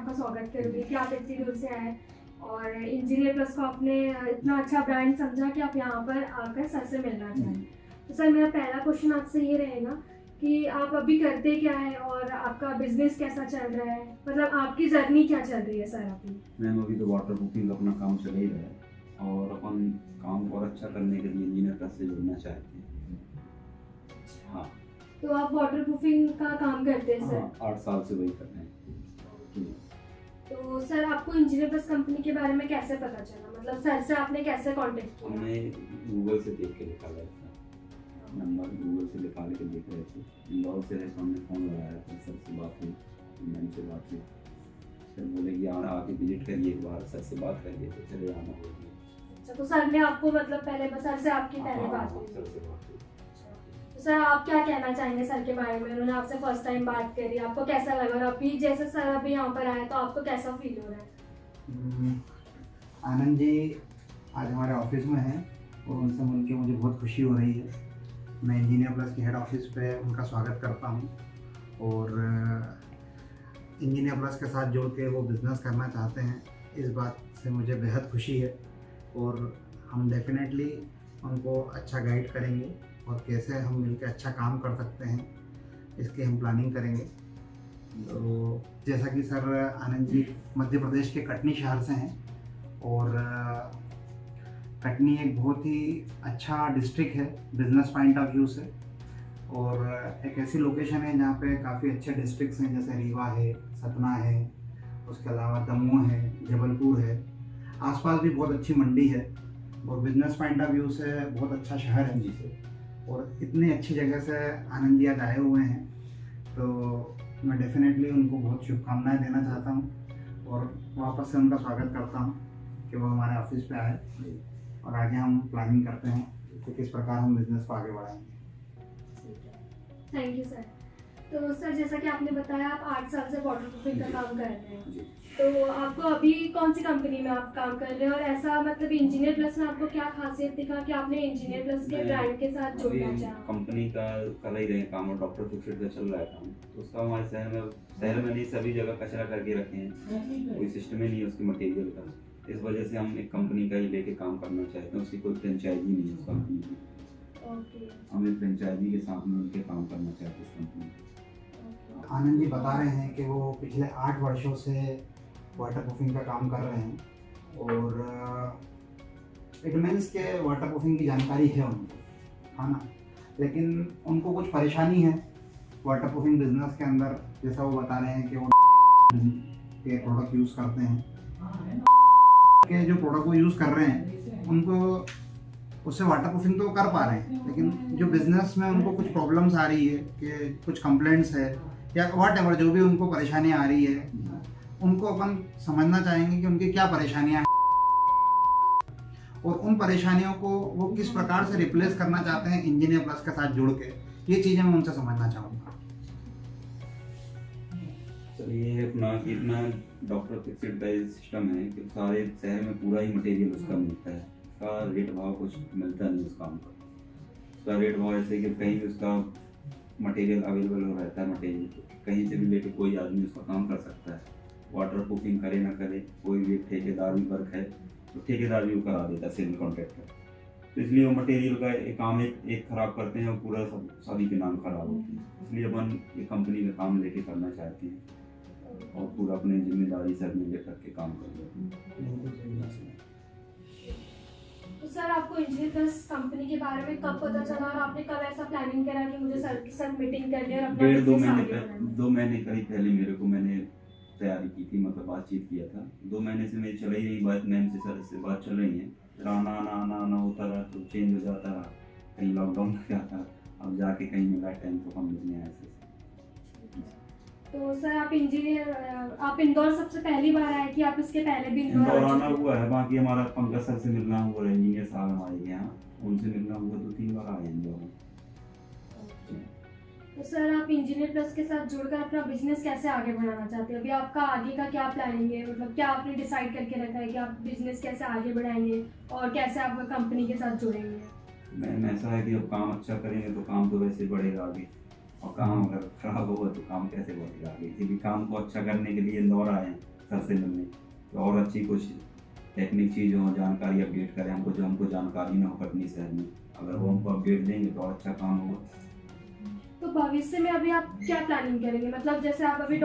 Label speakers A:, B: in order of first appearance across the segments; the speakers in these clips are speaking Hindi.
A: आपका स्वागत करूँगी कि आप इतनी दूर से आए और इंजीनियर प्लस को आपने इतना अच्छा ब्रांड समझा कि आप यहाँ पर आकर सर से मिलना चाहें। तो सर मेरा पहला क्वेश्चन आपसे ये रहेगा कि आप अभी करते क्या है और आपका बिजनेस कैसा चल रहा है, मतलब आपकी जर्नी क्या चल रही है सर अपनी?
B: मैम अभी तो वाटर प्रूफिंग अपना काम चल ही रहा है और अपन काम को और अच्छा करने के लिए इंजीनियर प्लस से जुड़ना चाहते हैं। हाँ,
A: तो आप वाटर प्रूफिंग का काम करते हैं सर?
B: हाँ, 8 साल से वही कर रहे हैं।
A: तो सर आपको इंजीनियर प्लस कंपनी के बारे में कैसे पता चला, मतलब सर से आपने कैसे कांटेक्ट किया?
B: हमने गूगल से देख के निकाला था नंबर, गूगल से निकाल के देख रहे थे। इंदौर से है, हमने फ़ोन लगाया था, सर से बात हुई, मैम से बात हुई, सर बोले कि आके विजिट करिए एक बार, सर से बात करिए, तो चले आना होगी।
A: अच्छा, तो सर ने आपको मतलब पहले सर से आपकी पहले बात हुई?
B: सर से बात हुई।
A: तो सर आप क्या कहना चाहेंगे सर के बारे में? उन्होंने आपसे फर्स्ट टाइम बात करी, आपको कैसा लगा? और अभी जैसे सर अभी यहाँ पर आए तो आपको कैसा फील हो रहा है?
C: आनंद जी आज हमारे ऑफिस में हैं और उनसे मिलकर मुझे बहुत खुशी हो रही है। मैं इंजीनियर प्लस के हेड ऑफिस पे उनका स्वागत करता हूँ और इंजीनियर प्लस के साथ जुड़ के वो बिज़नेस करना चाहते हैं, इस बात से मुझे बेहद खुशी है और हम डेफिनेटली उनको अच्छा गाइड करेंगे और कैसे हम मिलकर अच्छा काम कर सकते हैं इसकी हम प्लानिंग करेंगे। तो जैसा कि सर आनंद जी मध्य प्रदेश के कटनी शहर से हैं और कटनी एक बहुत ही अच्छा डिस्ट्रिक्ट है बिजनेस पॉइंट ऑफ व्यू से और एक ऐसी लोकेशन है जहाँ पे काफ़ी अच्छे डिस्ट्रिक्ट्स हैं, जैसे रीवा है, सतना है, उसके अलावा दमोह है, जबलपुर है, आसपास भी बहुत अच्छी मंडी है और बिजनेस पॉइंट ऑफ व्यू से बहुत अच्छा शहर है जी से। और इतनी अच्छी जगह से आनंद जी आज आए हुए हैं तो मैं डेफिनेटली उनको बहुत शुभकामनाएं देना चाहता हूं और वापस से उनका स्वागत करता हूं कि वो हमारे ऑफिस पे आए और आगे हम प्लानिंग करते हैं कि किस प्रकार हम बिजनेस को आगे बढ़ाएंगे।
A: Thank you sir. तो सर जैसा कि आपने बताया आप 8 साल से वाटर प्रूफिंग का काम कर रहे हैं, तो आपको अभी कौन सी कंपनी में आप काम कर रहे हैं और ऐसा मतलब इंजीनियर प्लस में आपको क्या खासियत दिखा कि आपने इंजीनियर प्लस के ब्रांड के साथ जुड़ना चाहा?
B: कंपनी का कर ही रहे काम और डॉक्टर फिक्सेड का चल रहा है काम, तो उसका हमारे शहर में नहीं, सभी जगह कचरा करके रखे हैं, कोई सिस्टम ही नहीं है उसके मटेरियल का। इस वजह से हम एक कंपनी का ही लेके काम करना चाहते हैं, उसकी कोई फ्रेंचाइजी नहीं है उस कंपनी की। हम एक फ्रेंचाइजी के साथ में उनके काम करना चाहते हैं इस कंपनी में।
C: आनंद जी बता रहे हैं कि वो पिछले 8 वर्षों से वाटर प्रूफिंग का काम कर रहे हैं और इट मीन्स के वाटर प्रूफिंग की जानकारी है उनको, है ना, लेकिन उनको कुछ परेशानी है वाटर प्रूफिंग बिजनेस के अंदर। जैसा वो बता रहे हैं कि वो के प्रोडक्ट यूज़ करते हैं, के जो प्रोडक्ट वो यूज़ कर रहे हैं उनको उससे वाटर प्रूफिंग तो कर पा रहे हैं, लेकिन जो बिजनेस में उनको कुछ प्रॉब्लम्स आ रही है कि कुछ कंप्लेंट्स है या वॉट एवर जो भी उनको परेशानियाँ आ रही है, उनको अपन समझना चाहेंगे कि उनकी क्या परेशानियाँ हैं और उन परेशानियों को वो किस प्रकार से रिप्लेस करना चाहते हैं इंजीनियर प्लस के साथ जुड़ के। ये चीज़ें मैं उनसे समझना चाहूँगा।
B: चलिए अपना इतना डॉक्टर फिक्सेड का सिस्टम है कि सारे शहर में पूरा ही मटेरियल उसका मिलता है, उसका रेट भाव कुछ मिलता नहीं उस काम का। उसका रेट भाव ऐसे कि कहीं भी उसका मटेरियल अवेलेबल रहता है, मटेरियल कहीं से भी लेके कोई आदमी उसका काम कर सकता है। वाटर प्रूफिंग करे ना करे, कोई भी ठेकेदार भी वर्क है तो ठेकेदार भी वो करा देता है, सिविल कॉन्ट्रैक्टर। तो इसलिए वो मटेरियल का एक काम एक खराब करते हैं और पूरा सभी के नाम खराब होती है। इसलिए अपन ये कंपनी का काम लेके करना चाहते हैं और पूरा अपने जिम्मेदारी सर में लेकर के काम कर रहे हैं।
A: तो सर आपको इंजीनियर प्लस कंपनी के बारे में कब पता चला और आपने कब ऐसा प्लानिंग करा कि मुझे सर के साथ मीटिंग करनी है और अपना बिजनेस आगे बढ़ाना है?
B: 2 महीने करीब पहले मैंने तैयारी की थी, मतलब बातचीत किया था। 2 महीने से मेरी चल ही रही बात, मैम से सर से बात चल रही है, फिर आना होता रहा तो चेंज हो जाता रहा, कहीं लॉकडाउन लग जाता, अब जाके कहीं मिला टाइम तो हम मिलने आए थे।
A: तो सर आप इंदौर सबसे पहली बार आए कि आप इसके पहले भी
B: इंदौर आना हुआ है, बाकी हमारा पंकज सर से मिलना हुआ है, इंजीनियर साहब हमारे यहाँ, उनसे मिलना हुआ 2-3 बार आए इंदौर।
A: तो सर आप इंजीनियर प्लस के साथ जुड़कर अपना बिजनेस कैसे आगे बढ़ाना चाहते हैं? अभी आपका आगे का क्या प्लानिंग है, मतलब क्या आपने डिसाइड करके रखा है कि आप बिजनेस कैसे आगे बढ़ाएंगे और कैसे आप कंपनी के साथ जुड़ेंगे?
B: मैम ऐसा है कि अब काम अच्छा करेंगे तो काम तो वैसे बढ़ेगा आगे, और काम अगर खराब होगा तो काम कैसे बढ़ेगा आगे। इसीलिए काम को अच्छा करने के लिए इंदौर आए हैं सर से मिलने, तो और अच्छी कुछ टेक्निक चीज़ हो, जानकारी अपडेट करें हमको, जो हमको जानकारी ना हो कटनी शहर में, अगर वो हमको अपडेट देंगे तो और अच्छा काम होगा।
A: तो भविष्य में अभी आप क्या प्लानिंग करेंगे? मतलब जैसे आप अभी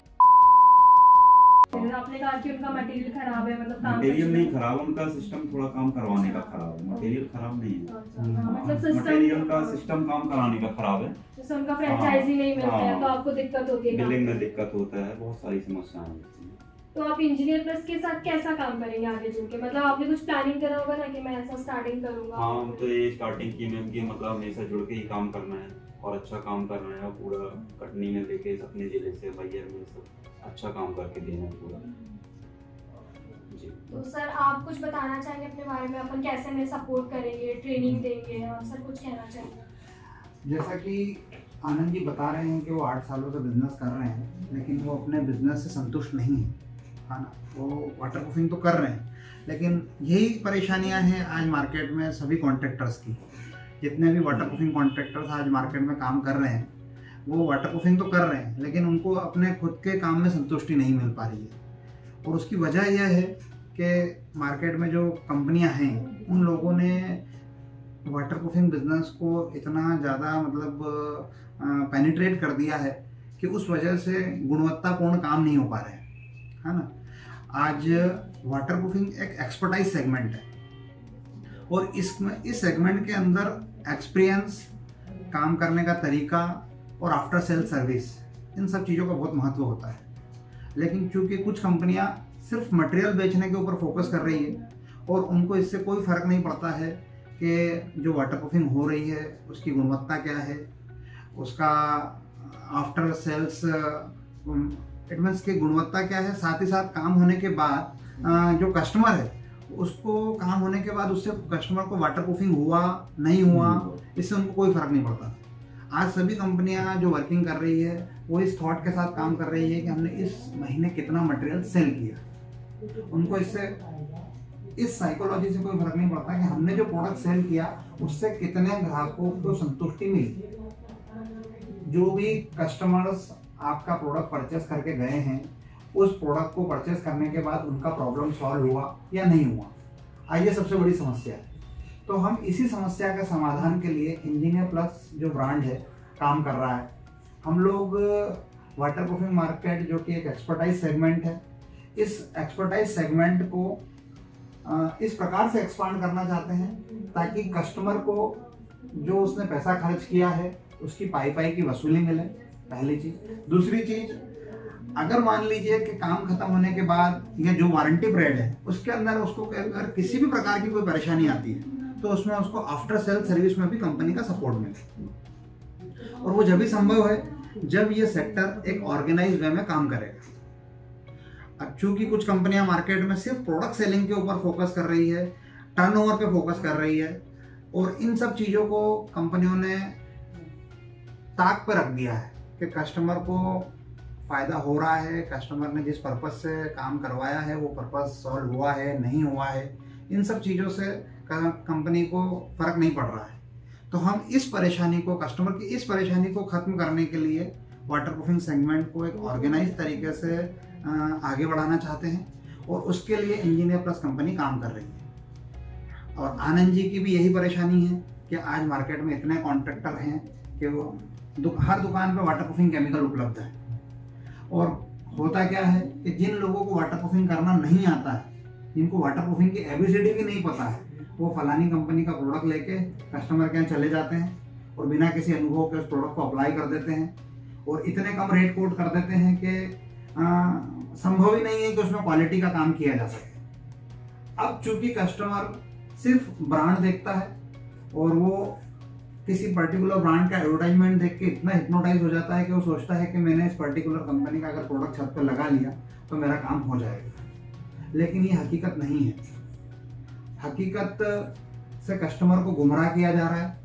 A: आपने कहा कि उनका मटेरियल खराब है, मतलब काम
B: मटेरियल नहीं खराब, उनका सिस्टम थोड़ा काम करवाने का खराब है, मटेरियल खराब नहीं है।
A: मतलब सिस्टम,
B: मटेरियल का सिस्टम काम कराने का खराब है।
A: जैसे उनका फ्रेंचाइजी नहीं मिलता है तो आपको दिक्कत होती है,
B: बिलिंग में दिक्कत होता है, बहुत सारी समस्याएं होती हैं।
A: तो आप इंजीनियर प्लस के साथ कैसा काम करेंगे आगे चल के? मतलब आपने कुछ प्लानिंग करा होगा ना कि मैं ऐसा स्टार्टिंग करूंगा?
B: हाँ, हम तो ये स्टार्टिंग की मैम की मतलब हमेशा जुड़ के ही काम करना है और अच्छा काम करना है, और पूरा कटनी में लेके अपने जिले से बैयर में सब अच्छा काम करके देना है पूरा जी।
A: तो सर आप कुछ बताना चाहेंगे अपने बारे में, अपन कैसे हमें सपोर्ट करेंगे, ट्रेनिंग देंगे, और सर कुछ कहना चाहेंगे?
C: जैसा कि आनंद जी बता रहे हैं कि वो 8 सालों से बिजनेस कर रहे हैं, लेकिन वो अपने बिजनेस से संतुष्ट नहीं है, है ना। वो वाटर प्रूफिंग तो कर रहे हैं, लेकिन यही परेशानियां हैं आज मार्केट में सभी कॉन्ट्रैक्टर्स की। जितने भी वाटर प्रूफिंग कॉन्ट्रैक्टर्स आज मार्केट में काम कर रहे हैं, वो वाटर प्रूफिंग तो कर रहे हैं, लेकिन उनको अपने खुद के काम में संतुष्टि नहीं मिल पा रही है। और उसकी वजह यह है कि मार्केट में जो कंपनियां हैं, उन लोगों ने वाटर प्रूफिंग बिजनेस को इतना ज़्यादा मतलब पेनिट्रेट कर दिया है कि उस वजह से गुणवत्तापूर्ण काम नहीं हो पा रहे हैं, है ना। आज वाटर प्रूफिंग एक एक्सपर्टाइज सेगमेंट है, और इस सेगमेंट के अंदर एक्सपीरियंस, काम करने का तरीका और आफ्टर सेल सर्विस, इन सब चीज़ों का बहुत महत्व होता है। लेकिन चूंकि कुछ कंपनियां सिर्फ मटेरियल बेचने के ऊपर फोकस कर रही है, और उनको इससे कोई फ़र्क नहीं पड़ता है कि जो वाटर प्रूफिंग हो रही है उसकी गुणवत्ता क्या है, उसका आफ्टर सेल्स इट मीन्स की गुणवत्ता क्या है, साथ ही साथ काम होने के बाद जो कस्टमर है उसको काम होने के बाद उससे कस्टमर को वाटर प्रूफिंग हुआ नहीं हुआ, इससे उनको कोई फ़र्क नहीं पड़ता। आज सभी कंपनियां जो वर्किंग कर रही है वो इस थॉट के साथ काम कर रही है कि हमने इस महीने कितना मटेरियल सेल किया। उनको इससे, इस साइकोलॉजी से कोई फर्क नहीं पड़ता कि हमने जो प्रोडक्ट सेल किया उससे कितने ग्राहकों को संतुष्टि मिली। जो भी कस्टमर्स आपका प्रोडक्ट परचेस करके गए हैं, उस प्रोडक्ट को परचेस करने के बाद उनका प्रॉब्लम सॉल्व हुआ या नहीं हुआ, आइए सबसे बड़ी समस्या है। तो हम इसी समस्या के समाधान के लिए इंजीनियर प्लस जो ब्रांड है काम कर रहा है। हम लोग वाटर प्रूफिंग मार्केट जो कि एक एक्सपर्टाइज सेगमेंट है, इस एक्सपर्टाइज सेगमेंट को इस प्रकार से एक्सपांड करना चाहते हैं ताकि कस्टमर को जो उसने पैसा खर्च किया है उसकी पाई की वसूली मिले, पहली चीज़। दूसरी चीज़, अगर मान लीजिए कि काम खत्म होने के बाद या जो वारंटी पीरियड है उसके अंदर उसको अगर किसी भी प्रकार की कोई परेशानी आती है तो उसमें उसको आफ्टर सेल सर्विस में भी कंपनी का सपोर्ट मिले। और वो जब भी संभव है जब ये सेक्टर एक ऑर्गेनाइज्ड वे में काम करेगा। अब चूंकि कुछ कंपनियां मार्केट में सिर्फ प्रोडक्ट सेलिंग के ऊपर फोकस कर रही है, टर्नओवर पे फोकस कर रही है, और इन सब चीज़ों को कंपनियों ने ताक पर रख दिया है कि कस्टमर को फ़ायदा हो रहा है, कस्टमर ने जिस पर्पज़ से काम करवाया है वो पर्पज़ सॉल्व हुआ है नहीं हुआ है, इन सब चीज़ों से कंपनी को फ़र्क नहीं पड़ रहा है। तो हम इस परेशानी को, कस्टमर की इस परेशानी को ख़त्म करने के लिए वाटर प्रूफिंग सेगमेंट को एक ऑर्गेनाइज तरीके से आगे बढ़ाना चाहते हैं, और उसके लिए इंजीनियर प्लस कंपनी काम कर रही है। और आनंद जी की भी यही परेशानी है कि आज मार्केट में इतने कॉन्ट्रैक्टर हैं कि वो हर दुकान पे वाटर प्रूफिंग केमिकल उपलब्ध है। और होता क्या है कि जिन लोगों को वाटर प्रूफिंग करना नहीं आता है, जिनको वाटर प्रूफिंग की एबीसीडी भी नहीं पता है, वो फलानी कंपनी का प्रोडक्ट लेके कस्टमर के यहाँ चले जाते हैं और बिना किसी अनुभव के उस प्रोडक्ट को अप्लाई कर देते हैं, और इतने कम रेट कोट कर देते हैं कि संभव ही नहीं है कि उसमें क्वालिटी का काम किया जा सके। अब चूंकि कस्टमर सिर्फ ब्रांड देखता है और वो किसी पर्टिकुलर ब्रांड का एडवर्टाइजमेंट देख के इतना हिप्नोटाइज हो जाता है कि वो सोचता है कि मैंने इस पर्टिकुलर कंपनी का अगर प्रोडक्ट छत पर लगा लिया तो मेरा काम हो जाएगा, लेकिन ये हकीकत नहीं है। हकीकत से कस्टमर को गुमराह किया जा रहा है,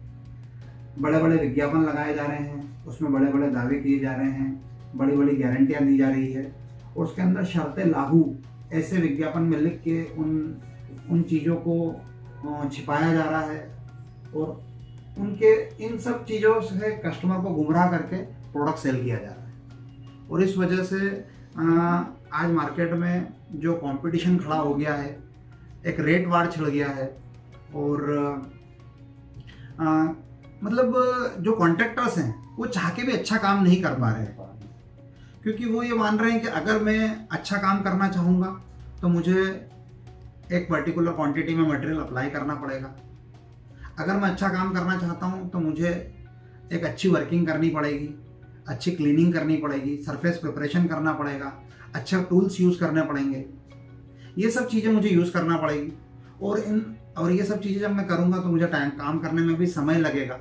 C: बड़े बड़े विज्ञापन लगाए जा रहे हैं, उसमें बड़े बड़े दावे किए जा रहे हैं, बड़ी बड़ी गारंटियाँ दी जा रही है, और उसके अंदर शर्तें लागू ऐसे विज्ञापन में लिख के उन चीज़ों को छिपाया जा रहा है, और उनके इन सब चीज़ों से कस्टमर को गुमराह करके प्रोडक्ट सेल किया जा रहा है। और इस वजह से आज मार्केट में जो कंपटीशन खड़ा हो गया है, एक रेट वार छिड़ गया है, और मतलब जो कॉन्ट्रैक्टर्स हैं वो चाह के भी अच्छा काम नहीं कर पा रहे हैं, क्योंकि वो ये मान रहे हैं कि अगर मैं अच्छा काम करना चाहूँगा तो मुझे एक पर्टिकुलर क्वांटिटी में मटेरियल अप्लाई करना पड़ेगा। अगर मैं अच्छा काम करना चाहता हूँ तो मुझे एक अच्छी वर्किंग करनी पड़ेगी, अच्छी क्लीनिंग करनी पड़ेगी, सरफेस प्रिपरेशन करना पड़ेगा, अच्छे टूल्स यूज़ करने पड़ेंगे, ये सब चीज़ें मुझे यूज़ करना पड़ेगी। और ये सब चीज़ें जब मैं करूँगा तो मुझे काम करने में भी समय लगेगा,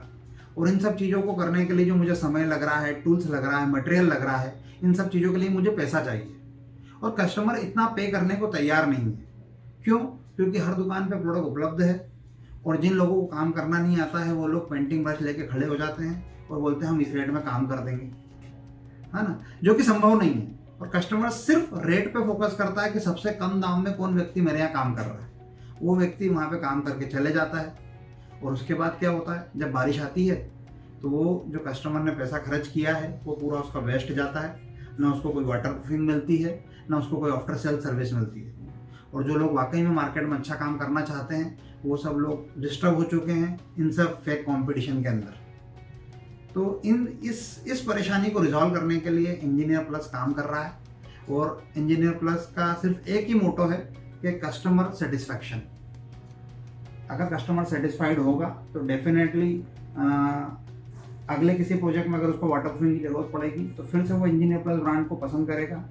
C: और इन सब चीज़ों को करने के लिए जो मुझे समय लग रहा है, टूल्स लग रहा है, मटेरियल लग रहा है, इन सब चीज़ों के लिए मुझे पैसा चाहिए, और कस्टमर इतना पे करने को तैयार नहीं है। क्यों? क्योंकि हर दुकान पे प्रोडक्ट उपलब्ध है, और जिन लोगों को काम करना नहीं आता है वो लोग पेंटिंग ब्रश लेके खड़े हो जाते हैं और बोलते हैं हम इस रेट में काम कर देंगे, है ना, जो कि संभव नहीं है। और कस्टमर सिर्फ रेट पे फोकस करता है कि सबसे कम दाम में कौन व्यक्ति मेरे यहाँ काम कर रहा है, वो व्यक्ति वहाँ पे काम करके चले जाता है, और उसके बाद क्या होता है, जब बारिश आती है तो वो जो कस्टमर ने पैसा खर्च किया है वो पूरा उसका वेस्ट जाता है, ना उसको कोई वाटर प्रूफिंग मिलती है, ना उसको कोई आफ्टर सेल सर्विस मिलती है। और जो लोग वाकई में मार्केट में अच्छा काम करना चाहते हैं वो सब लोग डिस्टर्ब हो चुके हैं इन सब फेक कंपटीशन के अंदर। तो इस परेशानी को रिजॉल्व करने के लिए इंजीनियर प्लस काम कर रहा है, और इंजीनियर प्लस का सिर्फ एक ही मोटो है कि कस्टमर सेटिस्फैक्शन। अगर कस्टमर सेटिस्फाइड होगा तो डेफिनेटली अगले किसी प्रोजेक्ट में अगर उसको वाटरप्रूफिंग की जरूरत पड़ेगी तो फिर से वो इंजीनियर प्लस ब्रांड को पसंद करेगा,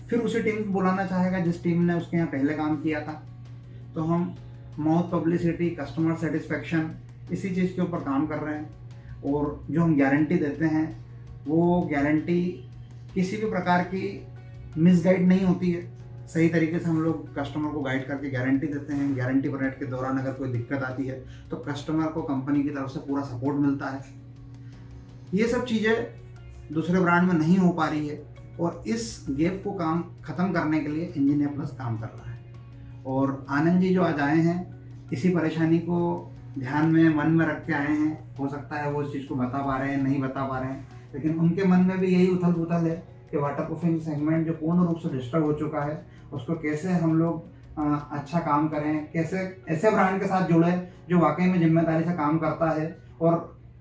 C: फिर उसी टीम को बुलाना चाहेगा जिस टीम ने उसके यहाँ पहले काम किया था। तो हम माउथ पब्लिसिटी, कस्टमर सेटिस्फैक्शन, इसी चीज़ के ऊपर काम कर रहे हैं, और जो हम गारंटी देते हैं वो गारंटी किसी भी प्रकार की मिसगाइड नहीं होती है। सही तरीके से हम लोग कस्टमर को गाइड करके गारंटी देते हैं। गारंटी पीरियड के दौरान अगर कोई दिक्कत आती है तो कस्टमर को कंपनी की तरफ से पूरा सपोर्ट मिलता है। ये सब चीज़ें दूसरे ब्रांड में नहीं हो पा रही है, और इस गैप को काम ख़त्म करने के लिए इंजीनियर प्लस काम कर रहा है। और आनंद जी जो आज आए हैं इसी परेशानी को ध्यान में मन में रख के आए हैं। हो सकता है वो इस चीज़ को बता पा रहे हैं, नहीं बता पा रहे हैं, लेकिन उनके मन में भी यही उथल पुथल है कि वाटरप्रूफिंग सेगमेंट जो पूर्ण रूप से डिस्टर्ब हो चुका है उसको कैसे हम लोग अच्छा काम करें, कैसे ऐसे ब्रांड के साथ जुड़े जो वाकई में जिम्मेदारी से काम करता है और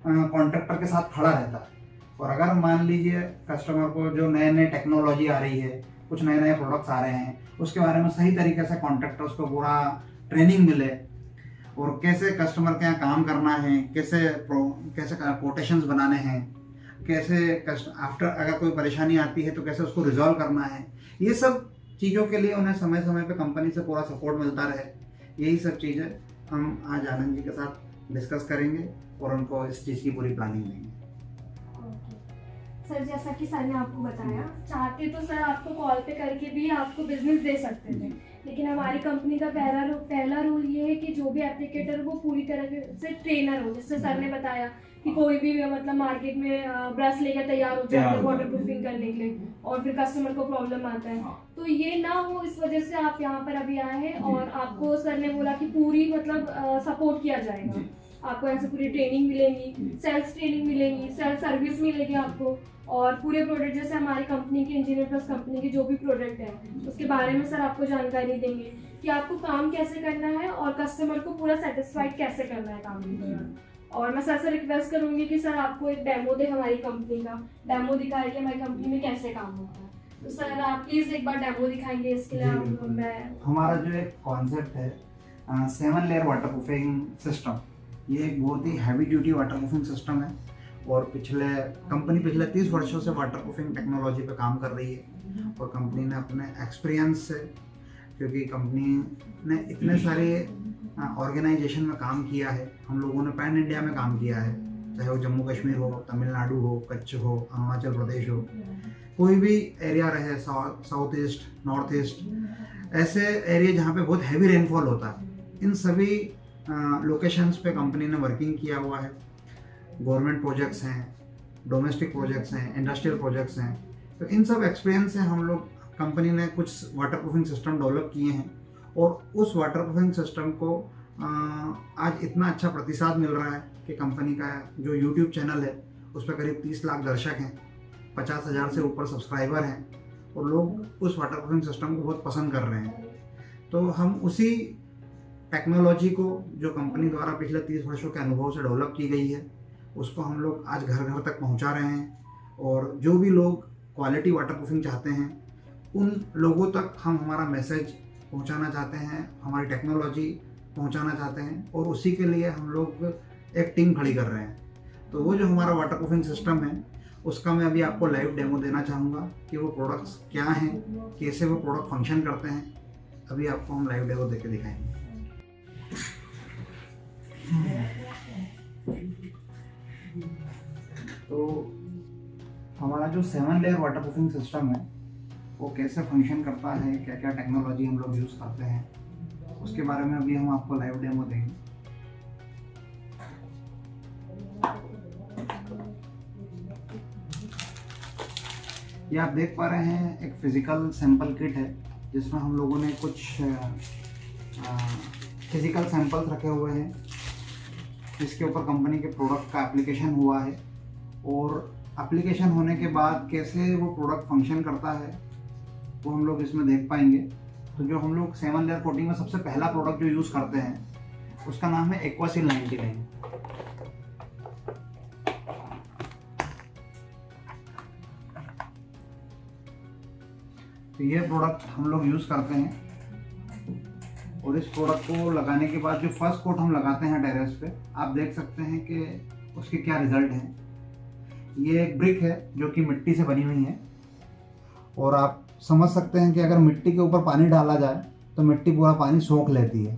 C: कॉन्ट्रैक्टर के साथ खड़ा रहता है। और अगर मान लीजिए कस्टमर को जो नए नए टेक्नोलॉजी आ रही है, कुछ नए नए प्रोडक्ट्स आ रहे हैं, उसके बारे में सही तरीके से कॉन्ट्रैक्टर्स को पूरा ट्रेनिंग मिले, और कैसे कस्टमर के यहाँ काम करना है, कैसे कोटेशंस बनाने हैं, कैसे आफ्टर अगर कोई परेशानी आती है तो कैसे उसको रिजॉल्व करना है, ये सब चीज़ों के लिए उन्हें समय समय पे कंपनी से पूरा सपोर्ट मिलता रहे। यही सब चीज़ें हम आज आनंद जी के साथ डिस्कस करेंगे और उनको इस चीज़ की पूरी प्लानिंग देंगे।
A: सर जैसा कि सर ने आपको बताया, चाहते तो सर आपको कॉल पे करके भी आपको बिजनेस दे सकते थे, लेकिन हमारी कंपनी का पहला रूल ये है कि जो भी एप्लीकेटर वो पूरी तरह से ट्रेनर हो। जैसे सर ने बताया कि कोई भी मतलब मार्केट में ब्रश लेकर तैयार हो जाता है वाटर प्रूफिंग करने के लिए, और फिर कस्टमर को प्रॉब्लम आता है, तो ये ना हो इस वजह से आप यहाँ पर अभी आए हैं। और आपको सर ने बोला कि पूरी मतलब सपोर्ट किया जाएगा, आपको ऐसे पूरी ट्रेनिंग मिलेगी, सेल्स ट्रेनिंग मिलेगी, सेल्स सर्विस मिलेगी आपको, और पूरे प्रोडक्ट जैसे हमारी कंपनी के इंजीनियर प्लस कंपनी के जो भी प्रोडक्ट है उसके बारे में सर आपको जानकारी देंगे कि आपको काम कैसे करना है और कस्टमर को पूरा सेटिस्फाइड कैसे करना है काम के दौरान। और मैं सर से रिक्वेस्ट करूंगी कि सर आपको एक डेमो दे, हमारी कंपनी का डेमो दिखाए कि हमारी कंपनी में कैसे काम होता है। तो सर आप प्लीज एक बार डेमो दिखाएंगे, इसके लिए मैं
C: हमारा जो एक कॉन्सेप्ट है 7 लेयर वाटरप्रूफिंग सिस्टम, ये एक बहुत ही हैवी ड्यूटी वाटरप्रूफिंग सिस्टम है, और कंपनी पिछले 30 वर्षों से वाटरप्रूफिंग टेक्नोलॉजी पे काम कर रही है। और कंपनी ने अपने एक्सपीरियंस से, क्योंकि कंपनी ने इतने सारे ऑर्गेनाइजेशन में काम किया है, हम लोगों ने पैन इंडिया में काम किया है, चाहे वो जम्मू कश्मीर हो, तमिलनाडु हो, कच्छ हो, अरुणाचल प्रदेश हो, कोई भी एरिया रहे, साउथ ईस्ट, नॉर्थ ईस्ट, ऐसे एरिया जहाँ पे बहुत हैवी रेनफॉल होता है, इन सभी लोकेशंस पे कंपनी ने वर्किंग किया हुआ है। गवर्नमेंट प्रोजेक्ट्स हैं, डोमेस्टिक प्रोजेक्ट्स हैं, इंडस्ट्रियल प्रोजेक्ट्स हैं, तो इन सब एक्सपीरियंस से हम लोग कंपनी ने कुछ वाटरप्रूफिंग सिस्टम डेवलप किए हैं, और उस वाटरप्रूफिंग सिस्टम को आज इतना अच्छा प्रतिसाद मिल रहा है कि कंपनी का जो यूट्यूब चैनल है उस पर करीब 30 लाख दर्शक हैं, 50,000 से ऊपर सब्सक्राइबर हैं, और लोग उस वाटर प्रूफिंग सिस्टम को बहुत पसंद कर रहे हैं। तो हम उसी टेक्नोलॉजी को जो कंपनी द्वारा पिछले 30 वर्षों के अनुभव से डेवलप की गई है, उसको हम लोग आज घर घर तक पहुंचा रहे हैं। और जो भी लोग क्वालिटी वाटर प्रूफिंग चाहते हैं, उन लोगों तक हम हमारा मैसेज पहुंचाना चाहते हैं, हमारी टेक्नोलॉजी पहुंचाना चाहते हैं, और उसी के लिए हम लोग एक टीम खड़ी कर रहे हैं। तो वो जो हमारा वाटर प्रूफिंग सिस्टम है, उसका मैं अभी आपको लाइव डेमो देना चाहूँगा कि वो प्रोडक्ट्स क्या हैं, कैसे वो प्रोडक्ट फंक्शन करते हैं। अभी आपको हम लाइव डेमो देके दिखाएंगे। तो हमारा जो 7 लेयर वाटर प्रूफिंग सिस्टम है, वो कैसे फंक्शन करता है, क्या क्या टेक्नोलॉजी हम लोग यूज़ करते हैं, उसके बारे में अभी हम आपको लाइव डेमो देंगे। ये आप देख पा रहे हैं एक फिजिकल सैंपल किट है, जिसमें हम लोगों ने कुछ फिजिकल सैंपल्स रखे हुए हैं, जिसके ऊपर कंपनी के प्रोडक्ट का एप्लीकेशन हुआ है, और एप्लीकेशन होने के बाद कैसे वो प्रोडक्ट फंक्शन करता है वो हम लोग इसमें देख पाएंगे। तो जो हम लोग 7 लेयर कोटिंग में सबसे पहला प्रोडक्ट जो यूज़ करते हैं, उसका नाम है एक्वासील 99। तो ये प्रोडक्ट हम लोग यूज़ करते हैं, और इस प्रोडक्ट को लगाने के बाद जो फर्स्ट कोट हम लगाते हैं टेरेस पे, आप देख सकते हैं कि उसके क्या रिजल्ट हैं। ये एक ब्रिक है जो कि मिट्टी से बनी हुई है, और आप समझ सकते हैं कि अगर मिट्टी के ऊपर पानी डाला जाए तो मिट्टी पूरा पानी सोख लेती है।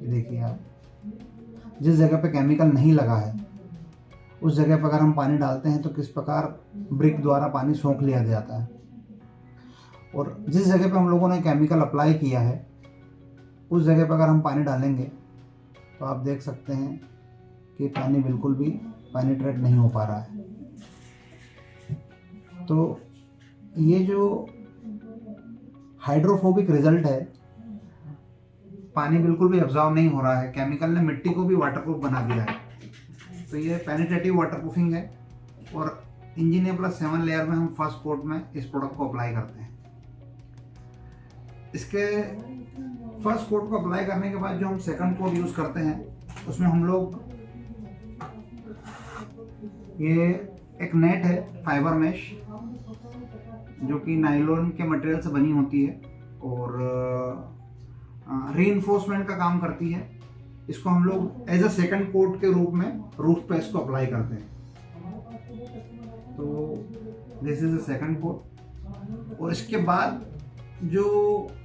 C: ये देखिए आप, जिस जगह पे केमिकल नहीं लगा है उस जगह पर अगर हम पानी डालते हैं तो किस प्रकार ब्रिक द्वारा पानी सोख लिया जाता है। और जिस जगह पे हम लोगों ने केमिकल अप्लाई किया है उस जगह पर अगर हम पानी डालेंगे तो आप देख सकते हैं कि पानी बिल्कुल भी पेनिट्रेट नहीं हो पा रहा है। तो ये जो हाइड्रोफोबिक रिजल्ट है, पानी बिल्कुल भी अब्जॉर्ब नहीं हो रहा है, केमिकल ने मिट्टी को भी वाटरप्रूफ बना दिया है। तो ये पेनिट्रेटिव वाटरप्रूफिंग है, और इंजीनियर प्लस 7 लेयर में हम फर्स्ट कोट में इस प्रोडक्ट को अप्लाई करते हैं। इसके फर्स्ट कोट को अप्लाई करने के बाद जो हम सेकंड कोट यूज़ करते हैं, उसमें हम लोग ये एक नेट है फाइबर मेश, जो कि नाइलॉन के मटेरियल से बनी होती है और रीइंफोर्समेंट का काम करती है। इसको हम लोग एज अ सेकंड कोट के रूप में रूफ पे इसको अप्लाई करते हैं। तो this is a second quote. और इसके बाद जो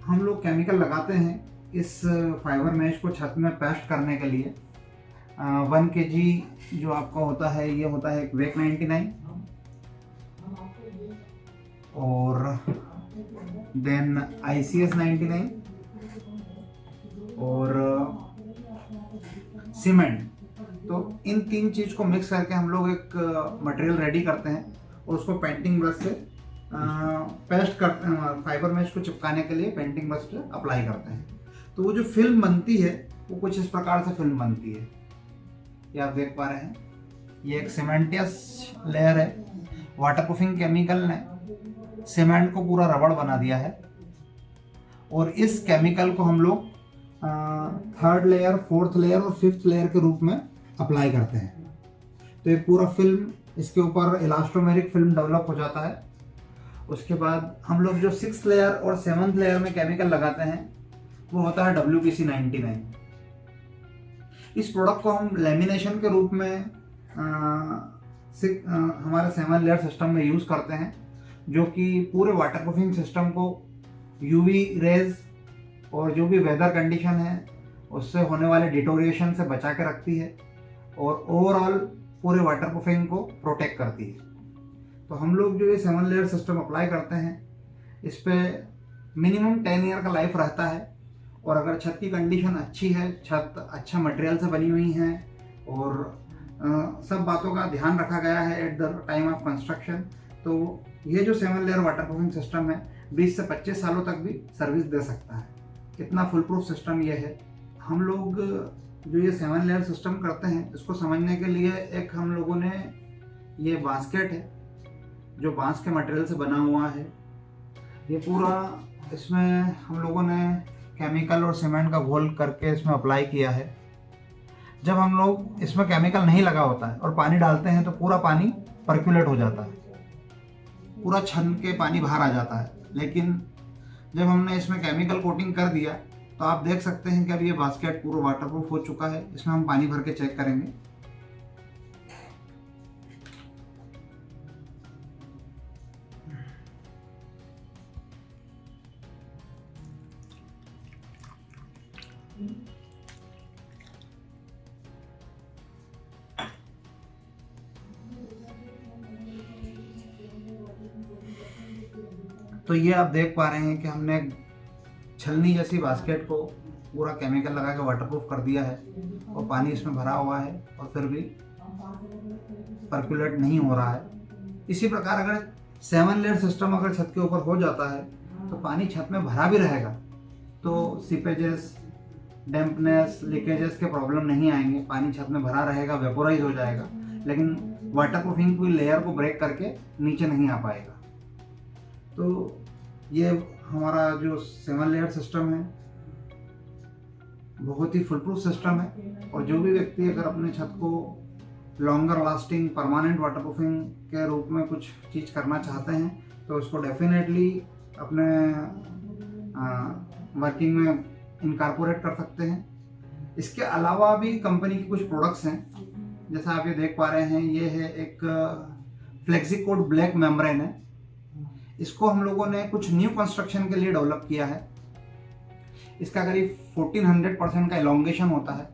C: हम लोग केमिकल लगाते हैं इस फाइबर मेश को छत में पेस्ट करने के लिए, 1 kg जो आपका होता है, ये होता है एक वेक 99, और देन ICS 99 और सीमेंट। तो इन 3 चीज़ को मिक्स करके हम लोग एक मटेरियल रेडी करते हैं, और उसको पेंटिंग ब्रश से पेस्ट करते हैं, फाइबर मेश को चिपकाने के लिए पेंटिंग ब्रश से अप्लाई करते हैं। तो वो जो फिल्म बनती है वो कुछ इस प्रकार से फिल्म बनती है, ये आप देख पा रहे हैं। ये एक सीमेंटियस लेयर है। वाटरप्रूफिंग केमिकल ने सीमेंट को पूरा रबड़ बना दिया है, और इस केमिकल को हम लोग 3rd लेयर, 4th लेयर और 5th लेयर के रूप में अप्लाई करते हैं। तो एक पूरा फिल्म, इसके ऊपर इलास्टोमेरिक फिल्म डेवलप हो जाता है। उसके बाद हम लोग जो 6th लेयर और 7th लेयर में केमिकल लगाते हैं वो होता है WPC 99। इस प्रोडक्ट को हम लेमिनेशन के रूप में हमारे 7 लेयर सिस्टम में यूज़ करते हैं, जो कि पूरे वाटरप्रूफिंग सिस्टम को UV रेज और जो भी वेदर कंडीशन है उससे होने वाले डिटोरिएशन से बचा के रखती है, और ओवरऑल पूरे वाटरप्रूफिंग को प्रोटेक्ट करती है। तो हम लोग जो ये 7 लेयर सिस्टम अप्लाई करते हैं, इस पे मिनिमम 10 ईयर का लाइफ रहता है, और अगर छत की कंडीशन अच्छी है, छत अच्छा मटेरियल से बनी हुई है, और सब बातों का ध्यान रखा गया है at the time of construction, तो ये जो 7 लेयर वाटरप्रूफिंग सिस्टम है 20 से 25 सालों तक भी सर्विस दे सकता है। इतना फुल प्रूफ सिस्टम ये है। हम लोग जो ये 7 लेयर सिस्टम करते हैं, इसको समझने के लिए एक हम लोगों ने ये बास्केट है, जो बांस के मटेरियल से बना हुआ है। ये पूरा इसमें हम लोगों ने केमिकल और सीमेंट का घोल करके इसमें अप्लाई किया है। जब हम लोग इसमें केमिकल नहीं लगा होता है और पानी डालते हैं तो पूरा पानी पर्कुलेट हो जाता है, पूरा छन के पानी बाहर आ जाता है। लेकिन जब हमने इसमें केमिकल कोटिंग कर दिया तो आप देख सकते हैं कि अब ये बास्केट पूरा वाटरप्रूफ हो चुका है। इसमें हम पानी भर के चेक करेंगे। तो ये आप देख पा रहे हैं कि हमने छलनी जैसी बास्केट को पूरा केमिकल लगा के वाटरप्रूफ कर दिया है और पानी इसमें भरा हुआ है और फिर भी पर्कुलेट नहीं हो रहा है। इसी प्रकार अगर 7 लेयर सिस्टम अगर छत के ऊपर हो जाता है तो पानी छत में भरा भी रहेगा तो सीपेजेस, डैम्पनेस, लीकेजेस के प्रॉब्लम नहीं आएंगे। पानी छत में भरा रहेगा, वेपोराइज हो जाएगा, लेकिन वाटरप्रूफिंग की लेयर को ब्रेक करके नीचे नहीं आ पाएगा। तो ये हमारा जो 7 लेयर सिस्टम है बहुत ही फुल प्रूफ सिस्टम है। और जो भी व्यक्ति अगर अपने छत को लॉन्गर लास्टिंग परमानेंट वाटरप्रूफिंग के रूप में कुछ चीज़ करना चाहते हैं तो उसको डेफिनेटली अपने वर्किंग में इनकॉर्पोरेट कर सकते हैं। इसके अलावा भी कंपनी की कुछ प्रोडक्ट्स हैं, जैसा आप ये देख पा रहे हैं। ये है एक फ्लेक्सिकोट ब्लैक मेम्ब्रेन है। इसको हम लोगों ने कुछ न्यू कंस्ट्रक्शन के लिए डेवलप किया है। इसका करीब 1400% का एलोंगेशन होता है।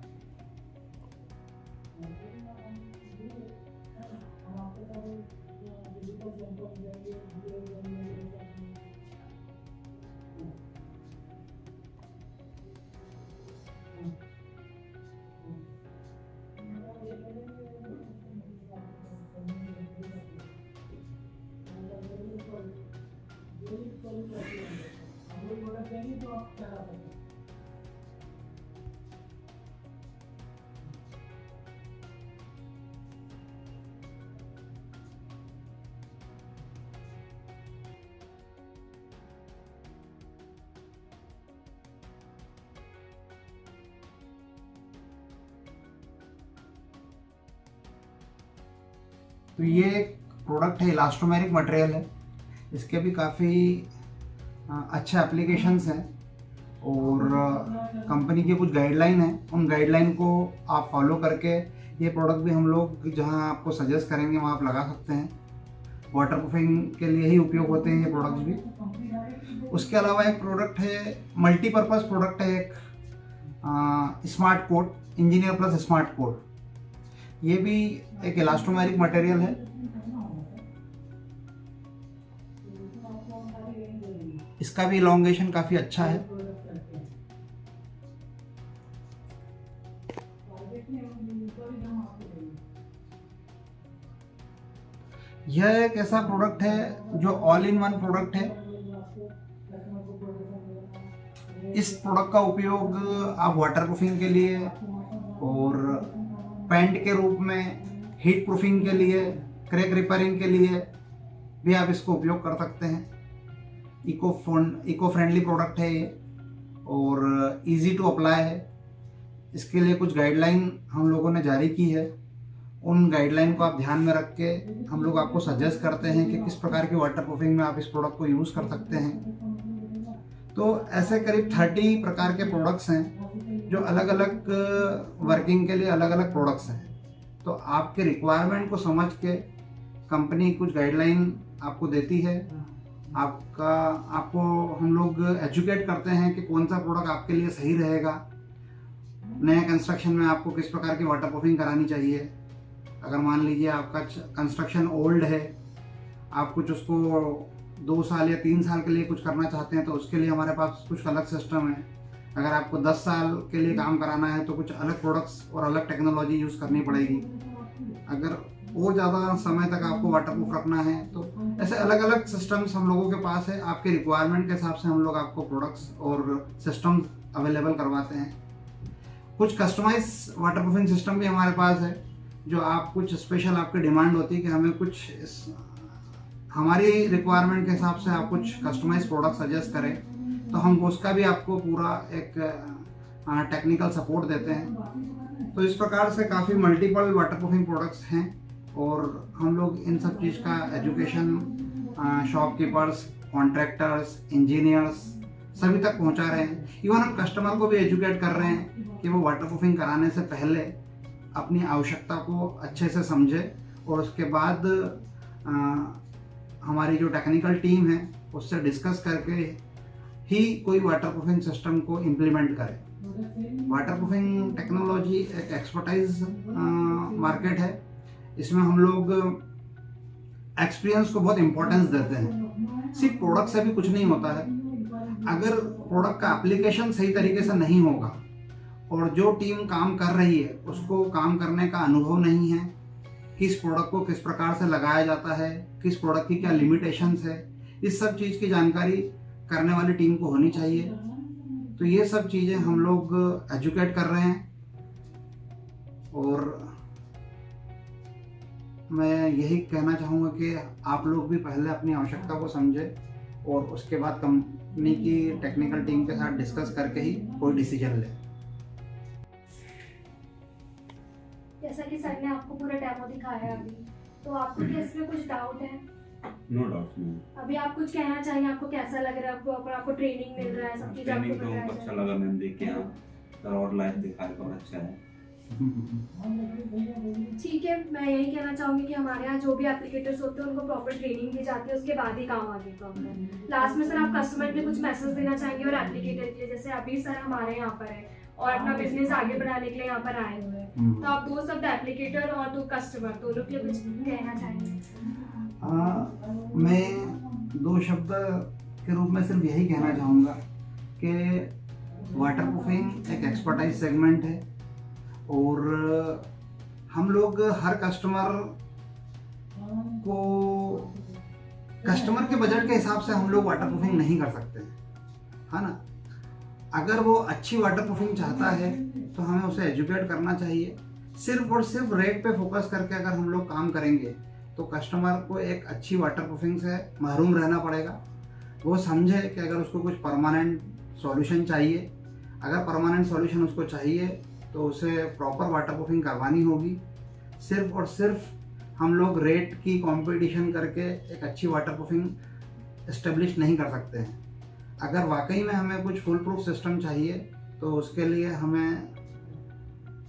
C: तो ये एक प्रोडक्ट है, इलास्टोमेरिक मटेरियल है। इसके भी काफ़ी अच्छे एप्लीकेशंस हैं और कंपनी की कुछ गाइडलाइन है। उन गाइडलाइन को आप फॉलो करके ये प्रोडक्ट भी हम लोग जहां आपको सजेस्ट करेंगे वहां आप लगा सकते हैं। वाटरप्रूफिंग के लिए ही उपयोग होते हैं ये प्रोडक्ट्स भी। उसके अलावा एक प्रोडक्ट है, मल्टीपर्पज़ प्रोडक्ट है, एक smart coat, engineer plus smart coat. ये भी एक इलास्टोमेरिक मटेरियल है। इसका भी इलॉन्गेशन काफ़ी अच्छा है। यह एक ऐसा प्रोडक्ट है जो ऑल इन वन प्रोडक्ट है। इस प्रोडक्ट का उपयोग आप वाटरप्रूफिंग के लिए और पेंट के रूप में, हीट प्रूफिंग के लिए, क्रैक रिपेयरिंग के लिए भी आप इसको उपयोग कर सकते हैं। इको फ्रेंडली प्रोडक्ट है ये और इजी टू अप्लाई है। इसके लिए कुछ गाइडलाइन हम लोगों ने जारी की है। उन गाइडलाइन को आप ध्यान में रख के हम लोग आपको सजेस्ट करते हैं कि किस प्रकार की वाटरप्रूफिंग में आप इस प्रोडक्ट को यूज़ कर सकते हैं। तो ऐसे करीब 30 प्रकार के प्रोडक्ट्स हैं जो अलग अलग वर्किंग के लिए अलग अलग प्रोडक्ट्स हैं। तो आपके रिक्वायरमेंट को समझ के कंपनी कुछ गाइडलाइन आपको देती है। आपको हम लोग एजुकेट करते हैं कि कौन सा प्रोडक्ट आपके लिए सही रहेगा। नए कंस्ट्रक्शन में आपको किस प्रकार की वाटरप्रूफिंग करानी चाहिए। अगर मान लीजिए आपका कंस्ट्रक्शन ओल्ड है, आप कुछ उसको 2 साल या 3 साल के लिए कुछ करना चाहते हैं तो उसके लिए हमारे पास कुछ अलग सिस्टम है। अगर आपको 10 साल के लिए काम कराना है तो कुछ अलग प्रोडक्ट्स और अलग टेक्नोलॉजी यूज़ करनी पड़ेगी। अगर और ज़्यादा समय तक आपको वाटरप्रूफ रखना है तो ऐसे अलग अलग सिस्टम्स हम लोगों के पास है। आपके रिक्वायरमेंट के हिसाब से हम लोग आपको प्रोडक्ट्स और सिस्टम्स अवेलेबल करवाते हैं। कुछ कस्टमाइज वाटरप्रूफिंग सिस्टम भी हमारे पास है जो आप कुछ स्पेशल आपकी डिमांड होती है कि हमें कुछ हमारी रिक्वायरमेंट के हिसाब से आप कुछ कस्टमाइज प्रोडक्ट सजेस्ट करें तो हम उसका भी आपको पूरा एक टेक्निकल सपोर्ट देते हैं। तो इस प्रकार से काफ़ी मल्टीपल वाटरप्रूफिंग प्रोडक्ट्स हैं और हम लोग इन सब चीज़ का एजुकेशन शॉपकीपर्स, कॉन्ट्रैक्टर्स, इंजीनियर्स सभी तक पहुंचा रहे हैं। इवन हम कस्टमर को भी एजुकेट कर रहे हैं कि वो वाटरप्रूफिंग कराने से पहले अपनी आवश्यकता को अच्छे से समझे और उसके बाद हमारी जो टेक्निकल टीम है उससे डिस्कस करके ही कोई वाटरप्रूफिंग सिस्टम को इम्प्लीमेंट करे। वाटरप्रूफिंग टेक्नोलॉजी एक एक्सपर्टाइज मार्केट है। इसमें हम लोग एक्सपीरियंस को बहुत इम्पोर्टेंस देते हैं। सिर्फ प्रोडक्ट से भी कुछ नहीं होता है। अगर प्रोडक्ट का एप्लीकेशन सही तरीके से नहीं होगा और जो टीम काम कर रही है उसको काम करने का अनुभव नहीं है, किस प्रोडक्ट को किस प्रकार से लगाया जाता है, किस प्रोडक्ट की क्या लिमिटेशंस है, इस सब चीज़ की जानकारी करने वाली टीम को होनी चाहिए। तो ये सब चीज़ें हम लोग एजुकेट कर रहे हैं और मैं यही कहना चाहूँगा कि आप लोग भी पहले अपनी आवश्यकता को समझें और उसके बाद कंपनी की टेक्निकल टीम के साथ डिस्कस करके ही कोई डिसीजन लें।
A: जैसा कि सर ने आपको पूरा डेमो दिखाया अभी, तो आपको क्या इसमें कुछ डाउट है?
B: No doubt.
A: अभी आप कुछ कहना चाहिए, आपको कैसा लग रहा है? आपको ट्रेनिंग मिल रहा है, सब चीज आपको
B: ट्रेनिंग तो हमको अच्छा लगा मैम, देख के सर और लाइफ दिखाया तो अच्छा है।
A: ठीक है, मैं यही कहना चाहूंगी कि हमारे यहाँ जो भी एप्लीकेटर्स होते हैं उनको प्रॉपर ट्रेनिंग दी जाती है, उसके बाद ही काम आगे का होता है। लास्ट में सर आप कस्टमर के कुछ मैसेज देना चाहेंगे और एप्लीकेटर के लिए, जैसे अभी सर हमारे यहाँ पर है और अपना बिजनेस आगे बढ़ाने के लिए यहाँ पर आए हुए हैं, तो आप दो शब्द एप्लीकेटर और दो कस्टमर दोनों के लिए कुछ कहना चाहेंगे?
C: मैं दो शब्द के रूप में सिर्फ यही कहना चाहूँगा कि वाटरप्रूफिंग एक एक्सपर्टाइज सेगमेंट है और हम लोग हर कस्टमर के बजट के हिसाब से हम लोग वाटरप्रूफिंग नहीं कर सकते, है ना। अगर वो अच्छी वाटरप्रूफिंग चाहता है तो हमें उसे एजुकेट करना चाहिए। सिर्फ और सिर्फ रेट पे फोकस करके अगर हम लोग काम करेंगे तो कस्टमर को एक अच्छी वाटरप्रूफिंग से महरूम रहना पड़ेगा। वो समझे कि अगर उसको कुछ परमानेंट सॉल्यूशन चाहिए, अगर परमानेंट सॉल्यूशन उसको चाहिए तो उसे प्रॉपर वाटरप्रूफिंग करवानी होगी। सिर्फ और सिर्फ हम लोग रेट की कंपटीशन करके एक अच्छी वाटरप्रूफिंग एस्टेब्लिश नहीं कर सकते हैं। अगर वाकई में हमें कुछ फुल प्रूफ सिस्टम चाहिए तो उसके लिए हमें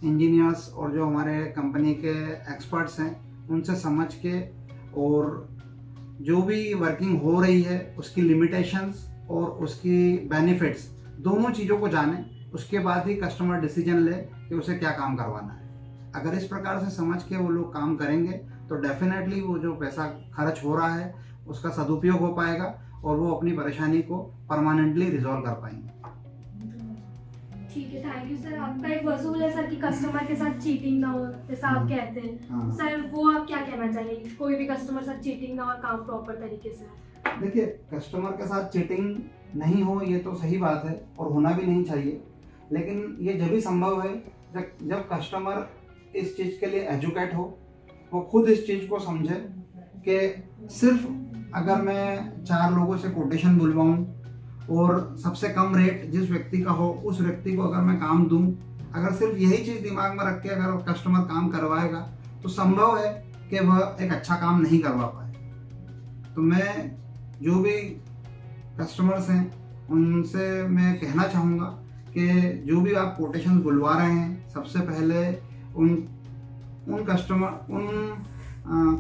C: इंजीनियर्स और जो हमारे कंपनी के एक्सपर्ट्स हैं उनसे समझ के और जो भी वर्किंग हो रही है उसकी लिमिटेशंस और उसकी बेनिफिट्स दोनों चीज़ों को जाने, उसके बाद ही कस्टमर डिसीजन ले कि उसे क्या काम करवाना है। अगर इस प्रकार से समझ के वो लोग काम करेंगे तो डेफिनेटली वो जो पैसा खर्च हो रहा है उसका सदुपयोग हो पाएगा और वो अपनी परेशानी को परमानेंटली रिजॉल्व कर पाएंगे।
A: ठीक है, थैंक यू सर। आपका एक वसूल है सर कि कस्टमर के साथ चीटिंग ना हो, जैसा आप कहते हैं सर, वो आप क्या कहना चाहिए? कोई भी कस्टमर साथ चीटिंग ना हो, काम प्रॉपर तरीके से।
C: देखिए, कस्टमर के साथ चीटिंग नहीं हो ये तो सही बात है और होना भी नहीं चाहिए, लेकिन ये जब भी संभव है जब कस्टमर इस चीज़ के लिए एजुकेट हो, वो खुद इस चीज़ को समझे कि सिर्फ अगर मैं 4 लोगों से कोटेशन बुलवाऊं और सबसे कम रेट जिस व्यक्ति का हो उस व्यक्ति को अगर मैं काम दूं, अगर सिर्फ यही चीज़ दिमाग में रख के अगर कस्टमर काम करवाएगा तो संभव है कि वह एक अच्छा काम नहीं करवा पाए। तो मैं जो भी कस्टमर्स हैं उनसे मैं कहना चाहूँगा कि जो भी आप कोटेशन बुलवा रहे हैं, सबसे पहले उन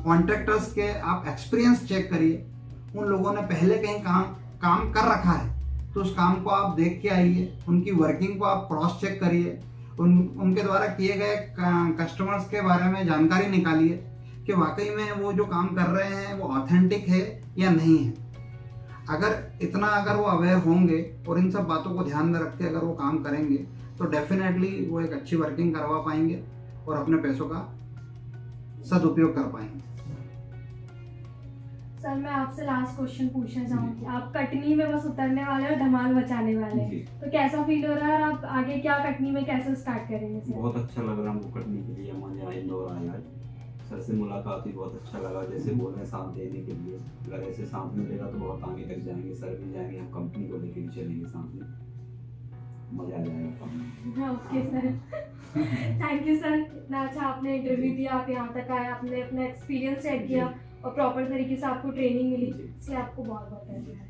C: कॉन्ट्रैक्टर्स के आप एक्सपीरियंस चेक करिए। उन लोगों ने पहले कहीं काम कर रखा है तो उस काम को आप देख के आइए, उनकी वर्किंग को आप क्रॉस चेक करिए, उनके द्वारा किए गए कस्टमर्स के बारे में जानकारी निकालिए कि वाकई में वो जो काम कर रहे हैं वो ऑथेंटिक है या नहीं है। अगर वो अवेयर होंगे और इन सब बातों को ध्यान में रख के अगर वो काम करेंगे तो डेफिनेटली वो एक अच्छी वर्किंग करवा पाएंगे और अपने पैसों का सदुपयोग कर पाएंगे।
A: सर, मैं आपसे लास्ट क्वेश्चन पूछना चाहूँगी। आप कटनी में बस उतरने वाले और धमाल मचाने वाले हैं, तो कैसा फील हो रहा है और आप आगे क्या कटनी में कैसे स्टार्ट करेंगे सर?
B: बहुत अच्छा लग रहा है हमको कटनी के लिए। हमारे यहाँ इंदौर आया है, सर से मुलाकात हुई, बहुत अच्छा लगा। जैसे बोल रहे हैं साथ देने के लिए, अगर ऐसे साथ मिलेगा तो बहुत आगे तक जाएंगे, सर भी जाएंगे, हम कंपनी को लेके भी चलेंगे साथ में, मज़ा आ जाएगा काम में।
A: Okay sir, thank you sir, इतना अच्छा आपने इंटरव्यू दिया, आप यहाँ तक आए, आपने अपना एक्सपीरियंस शेयर किया और प्रॉपर तरीके से आपको ट्रेनिंग मिली, इसलिए आपको बहुत बहुत धन्यवाद।